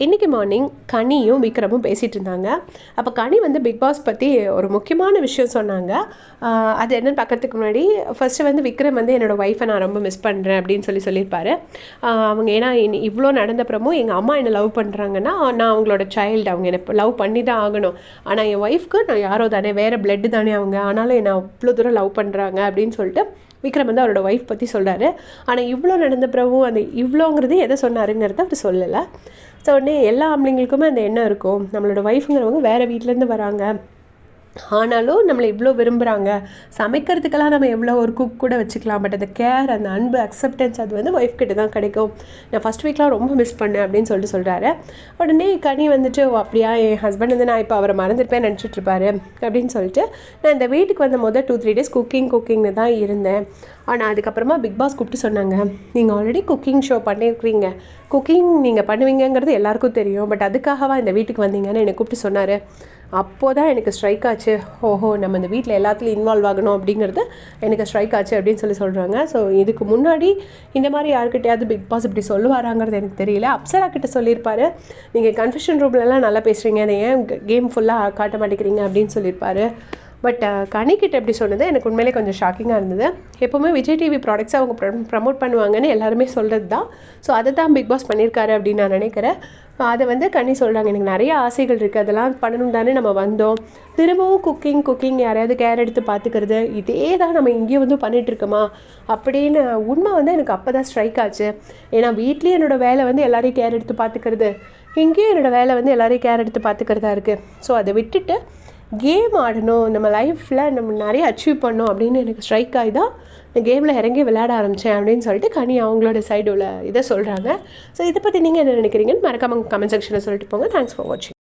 இன்றைக்கி மார்னிங் கனியும் விக்ரமும் பேசிகிட்டு இருந்தாங்க. அப்போ கனி வந்து பிக் பாஸ் பற்றி ஒரு முக்கியமான விஷயம் சொன்னாங்க. அது என்னென்னு பார்க்கறதுக்கு முன்னாடி ஃபஸ்ட்டு வந்து விக்ரம் வந்து என்னோடய ஒய்ஃபை நான் ரொம்ப மிஸ் பண்ணுறேன் அப்படின்னு சொல்லியிருப்பார். அவங்க ஏன்னா இவ்வளோ நடந்தப்புறமும் எங்கள் அம்மா என்னை லவ் பண்ணுறாங்கன்னா நான் அவங்களோட சைல்டு, அவங்க என்னை லவ் பண்ணி தான் ஆகணும். ஆனால் என் ஒய்ஃப்க்கு நான் யாரோ தானே, வேறு பிளட்டு தானே அவங்க, ஆனாலும் என்னை அவ்வளோ தூரம் லவ் பண்ணுறாங்க அப்படின்னு சொல்லிட்டு விக்ரம் வந்து அவரோட ஒய்ஃப் பற்றி சொல்கிறாரு. ஆனால் இவ்வளோ நடந்த பிறகும் அந்த இவ்வளோங்கிறது எதை சொன்னாருங்கிறத அவர் சொல்லலை. ஸோ உடனே எல்லா ஆம்பளைங்களுக்குமே அந்த எண்ணம் இருக்கும், நம்மளோட ஒய்ஃபுங்கிறவங்க வேறு வீட்டிலேருந்து வராங்க, ஆனாலும் நம்மளை இவ்வளோ விரும்புகிறாங்க, சமைக்கிறதுக்கெல்லாம் நம்ம எவ்வளோ ஒரு குக் கூட வச்சுக்கலாம், பட் அந்த கேர், அந்த அன்பு, அக்செப்டன்ஸ் அது வந்து ஒய்ஃப் கிட்ட தான் கிடைக்கும். நான் ஃபஸ்ட் வீக்லாம் ரொம்ப மிஸ் பண்ணேன் அப்படின்னு சொல்கிறாரு. உடனே கனி வந்துட்டு அப்படியா, என் ஹஸ்பண்ட் வந்து நான் இப்போ அவரை மறந்துருப்பேன் நினச்சிட்ருப்பாரு அப்படின்னு சொல்லிட்டு, நான் இந்த வீட்டுக்கு வந்த 2-3 டேஸ் குக்கிங்னு தான் இருந்தேன். ஆனால் அதுக்கப்புறமா பிக் பாஸ் கூப்பிட்டு சொன்னாங்க, நீங்கள் ஆல்ரெடி குக்கிங் ஷோ பண்ணியிருக்கிறீங்க, குக்கிங் நீங்கள் பண்ணுவீங்கங்கிறது எல்லாருக்கும் தெரியும், பட் அதுக்காகவா இந்த வீட்டுக்கு வந்தீங்கன்னு என்னை கூப்பிட்டு சொன்னார். அப்போது தான் எனக்கு ஸ்ட்ரைக் ஆச்சு, ஓஹோ நம்ம இந்த வீட்டில் எல்லாத்துலேயும் இன்வால்வ் ஆகணும் அப்படிங்கிறது எனக்கு ஸ்ட்ரைக் ஆச்சு அப்படின்னு சொல்கிறாங்க. ஸோ இதுக்கு முன்னாடி இந்த மாதிரி யாருக்கிட்டையாவது பிக் பாஸ் இப்படி சொல்லுவாராங்கிறது எனக்கு தெரியல. அப்சரா கிட்ட சொல்லியிருப்பாரு, நீங்கள் கன்ஃபெஷன் ரூம்லலாம் நல்லா பேசுகிறீங்க, அதை ஏன் கேம் ஃபுல்லாக காட்ட மாட்டேங்கிறீங்க அப்படின்னு சொல்லியிருப்பாரு. பட் கனிக்கிட்ட எப்படி சொன்னது எனக்கு உண்மையிலே கொஞ்சம் ஷாக்கிங்காக இருந்தது. எப்போவுமே விஜய் டிவி ப்ராடக்ட்ஸை அவங்க ப்ரமோட் பண்ணுவாங்கன்னு எல்லாருமே சொல்கிறது தான். ஸோ அதை தான் பிக் பாஸ் பண்ணியிருக்காரு அப்படின்னு நான் நினைக்கிறேன். அதை வந்து கனி சொல்கிறாங்க, எனக்கு நிறைய ஆசைகள் இருக்குது, அதெல்லாம் பண்ணணும் தானே நம்ம வந்தோம், திரும்பவும் குக்கிங் யாரையாவது கேர் எடுத்து பார்த்துக்கிறது, இதே தான் நம்ம இங்கேயும் வந்து பண்ணிகிட்ருக்கோமா அப்படின்னு உண்மை வந்து எனக்கு அப்போ தான் ஸ்ட்ரைக் ஆச்சு. ஏன்னா வீட்லேயும் என்னோடய வேலை வந்து எல்லாரையும் கேர் எடுத்து பார்த்துக்கிறது, இங்கேயும் என்னோடய வேலை வந்து எல்லாரையும் கேர் எடுத்து பார்த்துக்கிறதா இருக்குது. ஸோ அதை விட்டுட்டு கேம் ஆடணும், நம்ம லைஃப்பில் நம்ம நிறைய அச்சீவ் பண்ணணும் அப்படின்னு எனக்கு ஸ்ட்ரைக் ஆகி தான் இந்த கேமில் இறங்கி விளையாட ஆரம்பித்தேன் அப்படின்னு சொல்லிட்டு கனி அவங்களோட சைடு உள்ள இதை சொல்கிறாங்க. ஸோ இதை பற்றி நீங்கள் என்ன நினைக்கிறீங்கன்னு மறக்காம கமெண்ட் செக்ஷனில் சொல்லிட்டு போங்க. தேங்க்ஸ் ஃபார் வாட்சிங்.